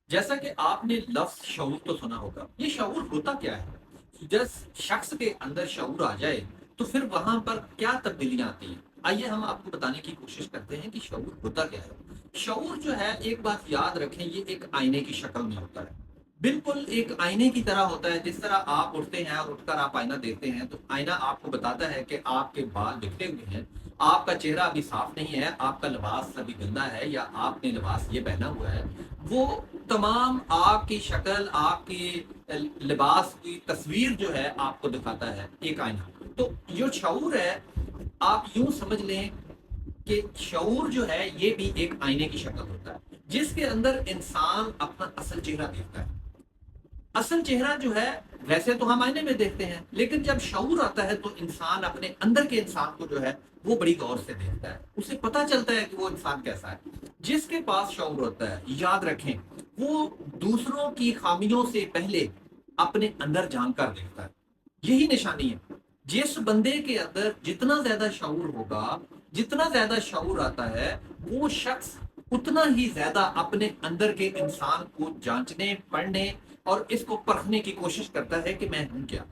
जैसा कि आपने लफ्ज़ शऊर तो सुना होगा, ये शऊर होता क्या है? जिस शख्स के अंदर शऊर आ जाए, तो फिर वहाँ पर क्या तब्दीलियाँ आती हैं? आइए हम आपको बताने की कोशिश करते हैं कि शऊर होता क्या है। शऊर जो है, एक बात याद रखें, ये एक आईने की शक्ल में होता है। बिल्कुल एक आईने की तरह होता है। जिस तरह आप उठते हैं और उठकर आप आईना देखते हैं, तो आईना आपको बताता है कि आपके बाल बिखरे हुए हैं, आपका चेहरा अभी साफ नहीं है, आपका लिबास अभी गंदा है या आपने लिबास ये पहना हुआ है। वो तमाम आपकी शक्ल, आपकी लिबास की तस्वीर जो है आपको दिखाता है एक आईना। तो जो शऊर है, आप यूँ समझ लें कि शऊर जो है ये भी एक आईने की शक्ल होता है, जिसके अंदर इंसान अपना असल चेहरा देखता है। असल चेहरा जो है, वैसे तो हम आईने में देखते हैं, लेकिन जब शऊर आता है तो इंसान अपने अंदर के इंसान को जो है वो बड़ी गौर से देखता है। उसे पता चलता है कि वो इंसान कैसा है। जिसके पास शऊर होता है, याद रखें, वो दूसरों की खामियों से पहले अपने अंदर जानकर देखता है। यही निशानी है। जिस बंदे के अंदर जितना ज्यादा शऊर होगा, जितना ज्यादा शऊर आता है, वो शख्स उतना ही ज्यादा अपने अंदर के इंसान को जांचने, पढ़ने और इसको परखने की कोशिश करता है कि मैं हूं क्या।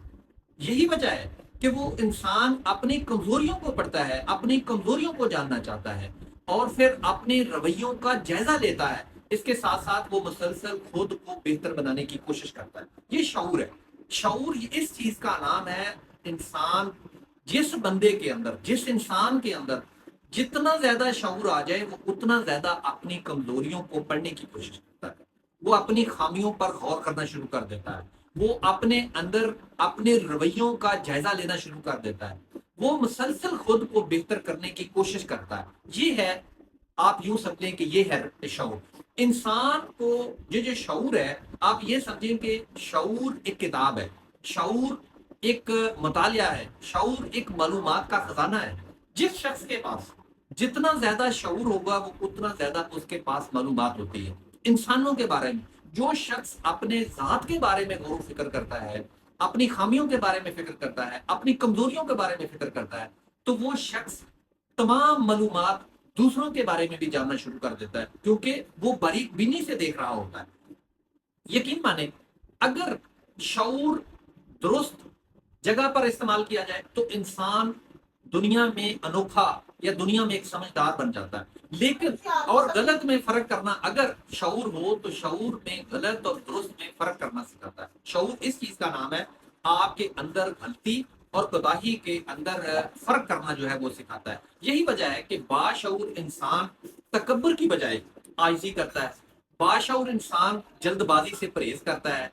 यही वजह है कि वो इंसान अपनी कमजोरियों को पढ़ता है, अपनी कमजोरियों को जानना चाहता है और फिर अपने रवैयों का जायजा लेता है। इसके साथ साथ वो मुसलसल खुद को बेहतर बनाने की कोशिश करता है। ये शऊर है। शऊर इस चीज का नाम है। इंसान, जिस बंदे के अंदर, जिस इंसान के अंदर जितना ज्यादा शऊर आ जाए, वो उतना ज्यादा अपनी कमजोरियों को पढ़ने की कोशिश करता है। वो अपनी खामियों पर गौर करना शुरू कर देता है। वो अपने अंदर अपने रवैयों का जायजा लेना शुरू कर देता है। वो मुसलसल खुद को बेहतर करने की कोशिश करता है। ये है, आप यूं समझें कि ये है शऊर। इंसान को ये जो शऊर है, आप ये समझें कि शऊर एक किताब है, शऊर एक मुतालिया है, शऊर एक मालूमात का खजाना है। जिस शख्स के पास जितना ज्यादा शऊर होगा, वो उतना ज्यादा उसके पास मालूमात होती है इंसानों के बारे में। जो शख्स अपने जात के बारे में गौर फिक्र करता है, अपनी खामियों के बारे में फिक्र करता है, अपनी कमजोरियों के बारे में फिक्र करता है, तो वो शख्स तमाम मालूमात दूसरों के बारे में भी जानना शुरू कर देता है, क्योंकि वो बारीक बीनी से देख रहा होता है। यकीन माने, अगर शऊर दुरुस्त जगह पर इस्तेमाल किया जाए तो इंसान दुनिया में अनोखा या दुनिया में एक समझदार बन जाता है। लेकिन और गलत में फर्क करना, अगर शऊर हो तो शऊर में गलत और दुरुस्त में फर्क करना सिखाता है। शऊर इस चीज का नाम है, आपके अंदर गलती और कोताही के अंदर फर्क करना जो है वो सिखाता है। यही वजह है कि बाशऊर इंसान तकब्बुर की बजाय आजिज़ी करता है। बाशऊर इंसान जल्दबाजी से परहेज करता है।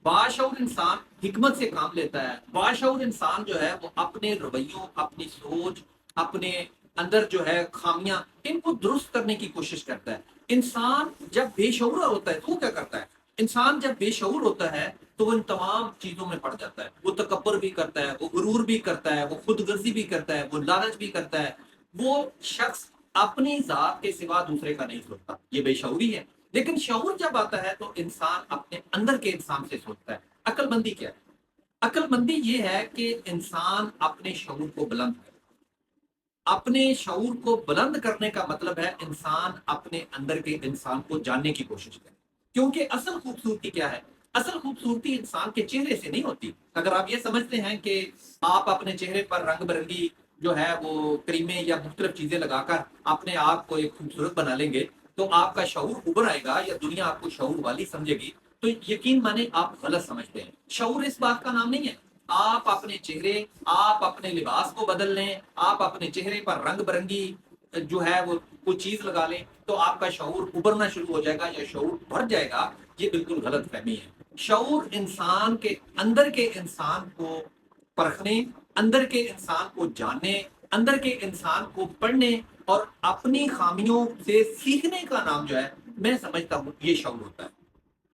बाशऊर इंसान हिकमत से काम लेता है। बाशऊर इंसान जो है वो अपने रवैयों, अपनी सोच, अपने अंदर जो है खामियां, इनको दुरुस्त करने की कोशिश करता है। इंसान जब बेशऊर होता है तो वो क्या करता है? इंसान जब बेशऊर होता है तो वो इन तमाम चीजों में पड़ जाता है। वो तकब्बर भी करता है, वो गुरूर भी करता है, वो खुदगर्जी भी करता है, वो लालच भी करता है। वो शख्स अपनी जात के सिवा दूसरे का नहीं सोचता। ये बेशऊरी है। लेकिन शऊर जब आता है तो इंसान अपने अंदर के इंसान से सोचता है। अक्लमंदी क्या है? अक्लमंदी ये है कि इंसान अपने शऊर को बुलंद करे। अपने शऊर को बुलंद करने का मतलब है इंसान अपने अंदर के इंसान को जानने की कोशिश करे। क्योंकि असल खूबसूरती क्या है? असल खूबसूरती इंसान के चेहरे से नहीं होती। अगर आप ये समझते हैं कि आप अपने चेहरे पर रंग बिरंगी जो है वो क्रीमें या मुख्तलिफ चीजें लगाकर अपने आप को एक खूबसूरत बना लेंगे, तो आपका शऊर उभर आएगा या दुनिया आपको शऊर वाली समझेगी, तो यकीन माने आप गलत समझते हैं। शऊर इस बात का नाम नहीं है। आप अपने चेहरे, आप अपने लिबास को बदल लें, आप अपने चेहरे पर रंग बिरंगी जो है वो कोई चीज लगा लें, तो आपका शऊर उभरना शुरू हो जाएगा या शऊर बढ़ जाएगा। ये बिल्कुल गलत फहमी है। शऊर इंसान के अंदर के इंसान को परखने, अंदर के इंसान को जानने, अंदर के इंसान को पढ़ने और अपनी खामियों से सीखने का नाम जो है, मैं समझता हूँ ये शऊर होता है।